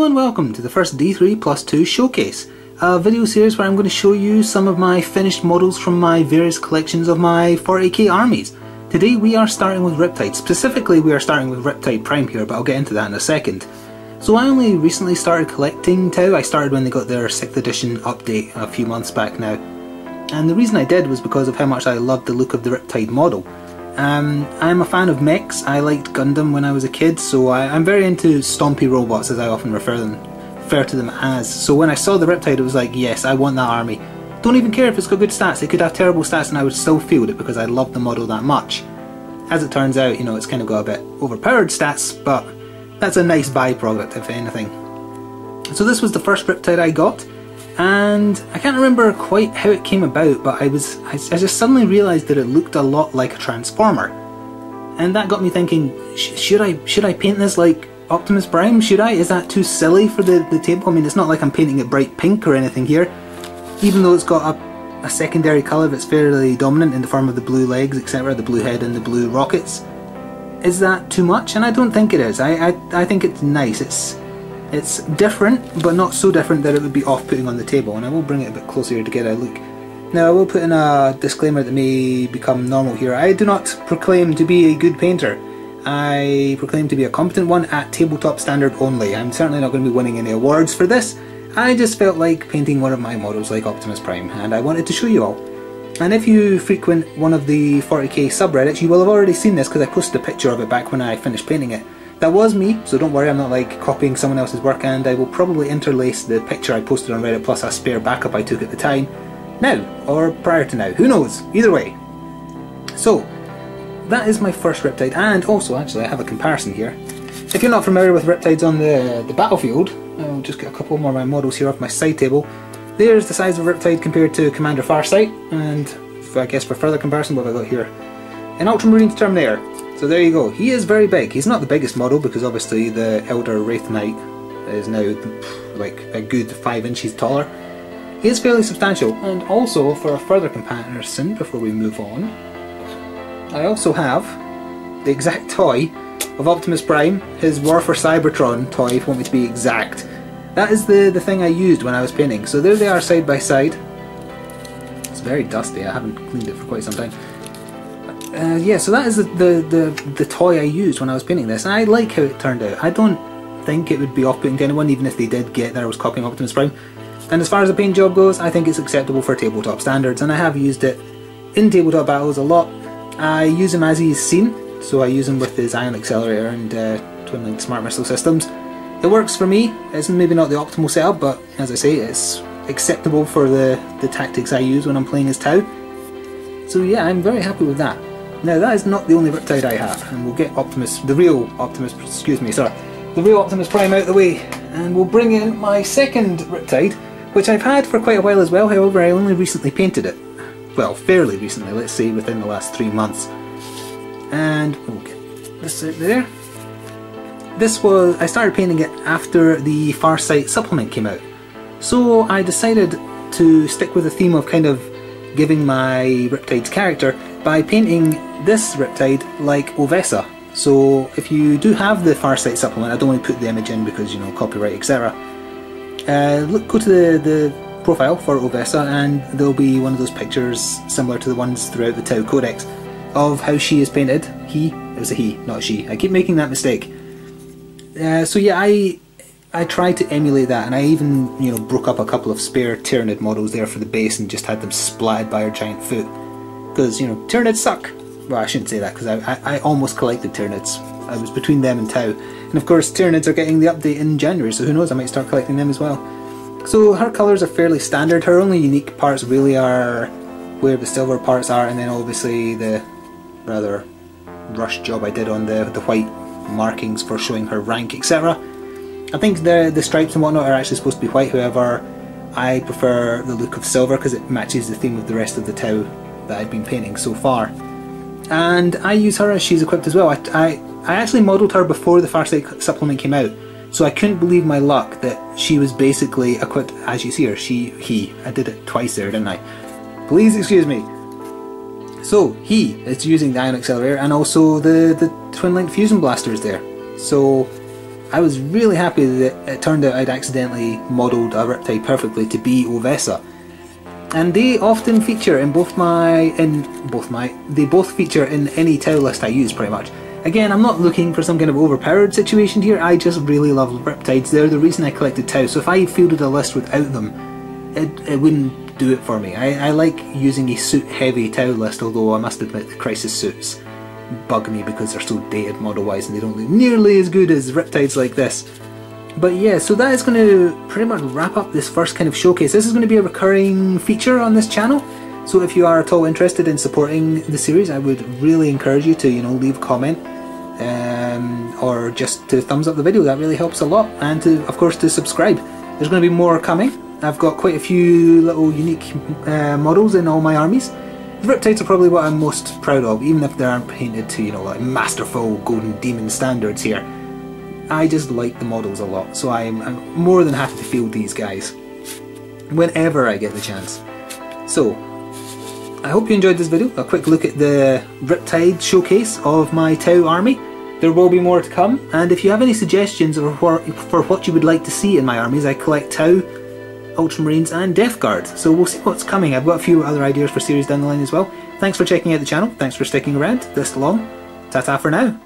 and welcome to the first D3+2 showcase, a video series where I'm going to show you some of my finished models from my various collections of my 40k armies. Today we are starting with Riptide. Specifically we are starting with Riptide Prime here, but I'll get into that in a second. So I only recently started collecting Tau. I started when they got their 6th edition update a few months back now. And the reason I did was because of how much I loved the look of the Riptide model. I'm a fan of mechs. I liked Gundam when I was a kid, so I'm very into stompy robots, as I often refer to them as. So when I saw the Riptide, it was like, yes, I want that army. Don't even care if it's got good stats. It could have terrible stats and I would still field it because I love the model that much. As it turns out, you know, it's kind of got a bit overpowered stats, but that's a nice byproduct, if anything. So this was the first Riptide I got, and I can't remember quite how it came about, but I just suddenly realised that it looked a lot like a Transformer. And that got me thinking, should I paint this like Optimus Prime? Should I? Is that too silly for the table? I mean, it's not like I'm painting it bright pink or anything here, even though it's got a secondary colour that's fairly dominant in the form of the blue legs, etc., the blue head and the blue rockets. Is that too much? And I don't think it is. I think it's nice. It's different, but not so different that it would be off-putting on the table, and I will bring it a bit closer here to get a look. Now I will put in a disclaimer that may become normal here. I do not proclaim to be a good painter. I proclaim to be a competent one at tabletop standard only. I'm certainly not going to be winning any awards for this. I just felt like painting one of my models like Optimus Prime, and I wanted to show you all. And if you frequent one of the 40k subreddits, you will have already seen this because I posted a picture of it back when I finished painting it. That was me, so don't worry, I'm not like copying someone else's work, and I will probably interlace the picture I posted on Reddit plus a spare backup I took at the time, now, or prior to now, who knows, either way. So, that is my first Riptide, and also actually I have a comparison here. If you're not familiar with Riptides on the battlefield, I'll just get a couple more of my models here off my side table. There's the size of Riptide compared to Commander Farsight, and I guess for further comparison, what have I got here? An Ultramarine Terminator. So there you go. He is very big. He's not the biggest model because obviously the Elder Wraith Knight is now like a good 5 inches taller. He is fairly substantial, and also for a further comparison before we move on, I also have the exact toy of Optimus Prime, his War for Cybertron toy, if you want me to be exact. That is the thing I used when I was painting. So there they are side by side. It's very dusty, I haven't cleaned it for quite some time. Yeah, so that is the toy I used when I was painting this, and I like how it turned out. I don't think it would be off-putting to anyone, even if they did get that I was copying Optimus Prime. And as far as the paint job goes, I think it's acceptable for tabletop standards, and I have used it in tabletop battles a lot. I use him as he's seen, so I use him with his Ion Accelerator and Twin Link Smart Missile Systems. It works for me. It's maybe not the optimal setup, but as I say, it's acceptable for the tactics I use when I'm playing as Tau. So yeah, I'm very happy with that. Now that is not the only Riptide I have, and we'll get the real Optimus Prime out of the way, and we'll bring in my second Riptide, which I've had for quite a while as well. However, I only recently painted it. Well, fairly recently, let's say within the last 3 months. And we'll get this out there. I started painting it after the Farsight supplement came out. So I decided to stick with the theme of kind of giving my Riptide's character by painting this Riptide like Ovessa. So if you do have the Farsight supplement, I don't want to put the image in because, you know, copyright, etc. Go to the profile for Ovessa, and there'll be one of those pictures similar to the ones throughout the Tau Codex of how she is painted. It was a he, not a she. I keep making that mistake. So yeah, I tried to emulate that, and I even, you know, broke up a couple of spare Tyranid models there for the base and just had them splatted by her giant foot. Because, you know, Tyranids suck. Well, I shouldn't say that because I almost collected Tyranids. I was between them and Tau. And of course, Tyranids are getting the update in January, so who knows, I might start collecting them as well. So her colours are fairly standard. Her only unique parts really are where the silver parts are, and then obviously the rather rushed job I did on the white markings for showing her rank, etc. I think the stripes and whatnot are actually supposed to be white, however I prefer the look of silver because it matches the theme of the rest of the Tau that I've been painting so far. And I use her as she's equipped as well. I actually modelled her before the Farsight supplement came out, so I couldn't believe my luck that she was basically equipped as you see her. I did it twice there, didn't I? Please excuse me. So he is using the Ion Accelerator and also the Twin Link Fusion Blasters there. So I was really happy that it turned out I'd accidentally modelled a Riptide perfectly to be Ovessa. And they often feature in they both feature in any Tau list I use pretty much. Again, I'm not looking for some kind of overpowered situation here, I just really love Riptides. They're the reason I collected Tau, so if I fielded a list without them, it wouldn't do it for me. I like using a suit heavy Tau list, although I must admit the Crisis suits bug me because they're so dated model wise and they don't look nearly as good as Riptides like this. But yeah, so that is going to pretty much wrap up this first kind of showcase. This is going to be a recurring feature on this channel, so if you are at all interested in supporting the series, I would really encourage you to, you know, leave a comment or just to thumbs up the video. That really helps a lot, and to, of course, to subscribe. There's going to be more coming. I've got quite a few little unique models in all my armies. The Riptides are probably what I'm most proud of, even if they aren't painted to, you know, like masterful golden demon standards here. I just like the models a lot, so I'm more than happy to field these guys whenever I get the chance. So, I hope you enjoyed this video, a quick look at the Riptide showcase of my Tau army. There will be more to come, and if you have any suggestions for what you would like to see in my armies, I collect Tau, Ultramarines and Death Guard, so we'll see what's coming. I've got a few other ideas for series down the line as well. Thanks for checking out the channel, thanks for sticking around this long. Ta-ta for now.